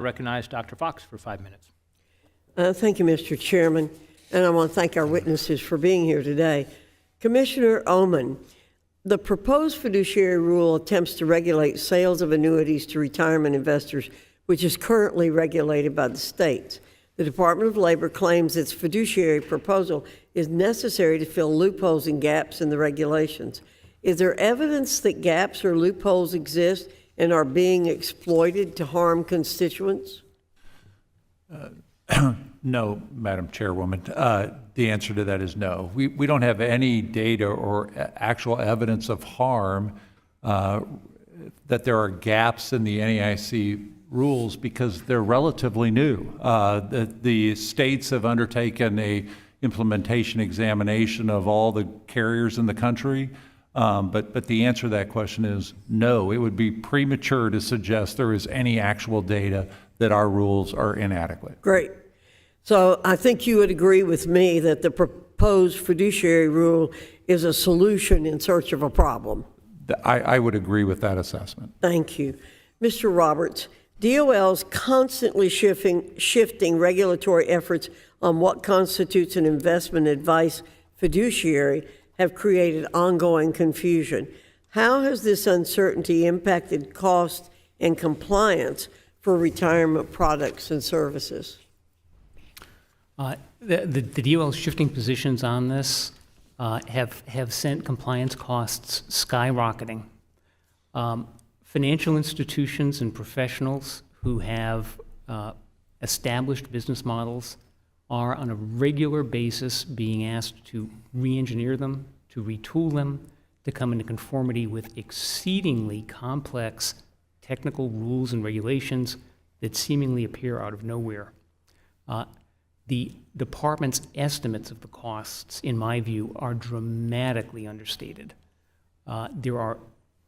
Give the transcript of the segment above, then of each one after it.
Recognize Dr. Foxx for 5 minutes. Thank you, Mr. Chairman, and I want to thank our witnesses for being here today. Commissioner Oman, the proposed fiduciary rule attempts to regulate sales of annuities to retirement investors, which is currently regulated by the states. The Department of Labor claims its fiduciary proposal is necessary to fill loopholes and gaps in the regulations. Is there evidence that gaps or loopholes exist and are being exploited to harm constituents? No, Madam Chairwoman. The answer to that is no. We don't have any data or actual evidence of harm that there are gaps in the NAIC rules because they're relatively new. The states have undertaken a implementation examination of all the carriers in the country. But the answer to that question is no. It would be premature to suggest there is any actual data that our rules are inadequate. Great. So I think you would agree with me that the proposed fiduciary rule is a solution in search of a problem. I would agree with that assessment. Thank you. Mr. Roberts, DOL's constantly shifting regulatory efforts on what constitutes an investment advice fiduciary have created ongoing confusion. How has this uncertainty impacted cost and compliance for retirement products and services? The DOL's shifting positions on this have sent compliance costs skyrocketing. Financial institutions and professionals who have established business models are on a regular basis being asked to re-engineer them, to retool them, to come into conformity with exceedingly complex technical rules and regulations that seemingly appear out of nowhere. The department's estimates of the costs, in my view, are dramatically understated. There are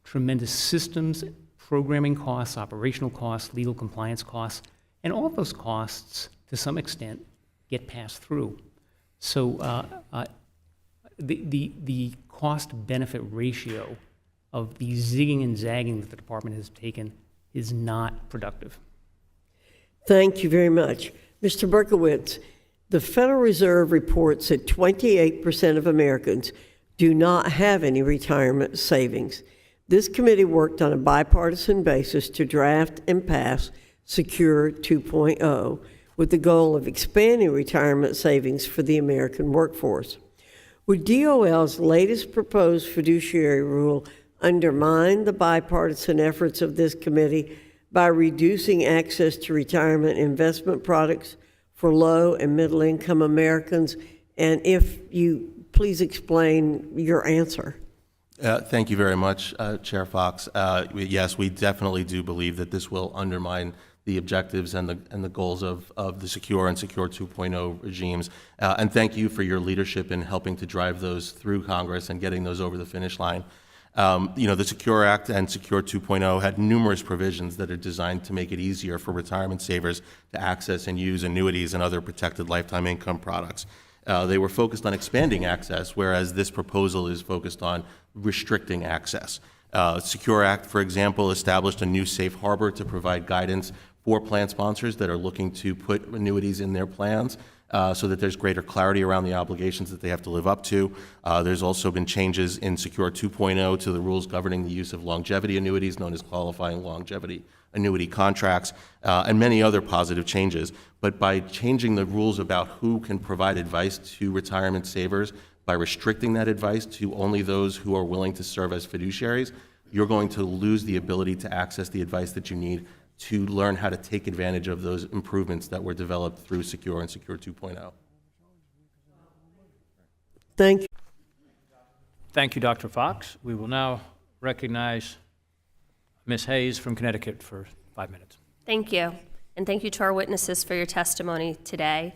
tremendous systems, programming costs, operational costs, legal compliance costs, and all of those costs, to some extent, get passed through. So the cost-benefit ratio of the zigging and zagging that the department has taken is not productive. Thank you very much. Mr. Berkowitz, the Federal Reserve reports that 28% of Americans do not have any retirement savings. This committee worked on a bipartisan basis to draft and pass Secure 2.0 with the goal of expanding retirement savings for the American workforce. Would DOL's latest proposed fiduciary rule undermine the bipartisan efforts of this committee by reducing access to retirement investment products for low and middle income Americans? And if you please explain your answer. Thank you very much, Chair Foxx. Yes, we definitely do believe that this will undermine the objectives and the goals of the Secure and Secure 2.0 regimes. And thank you for your leadership in helping to drive those through Congress and getting those over the finish line. The Secure Act and Secure 2.0 had numerous provisions that are designed to make it easier for retirement savers to access and use annuities and other protected lifetime income products. They were focused on expanding access, whereas this proposal is focused on restricting access. Secure Act, for example, established a new safe harbor to provide guidance for plan sponsors that are looking to put annuities in their plans so that there's greater clarity around the obligations that they have to live up to. There's also been changes in Secure 2.0 to the rules governing the use of longevity annuities, known as qualifying longevity annuity contracts, and many other positive changes. But by changing the rules about who can provide advice to retirement savers, by restricting that advice to only those who are willing to serve as fiduciaries, you're going to lose the ability to access the advice that you need to learn how to take advantage of those improvements that were developed through Secure and Secure 2.0. Thank you. Thank you, Dr. Foxx. We will now recognize Ms. Hayes from Connecticut for 5 minutes. Thank you. And thank you to our witnesses for your testimony today.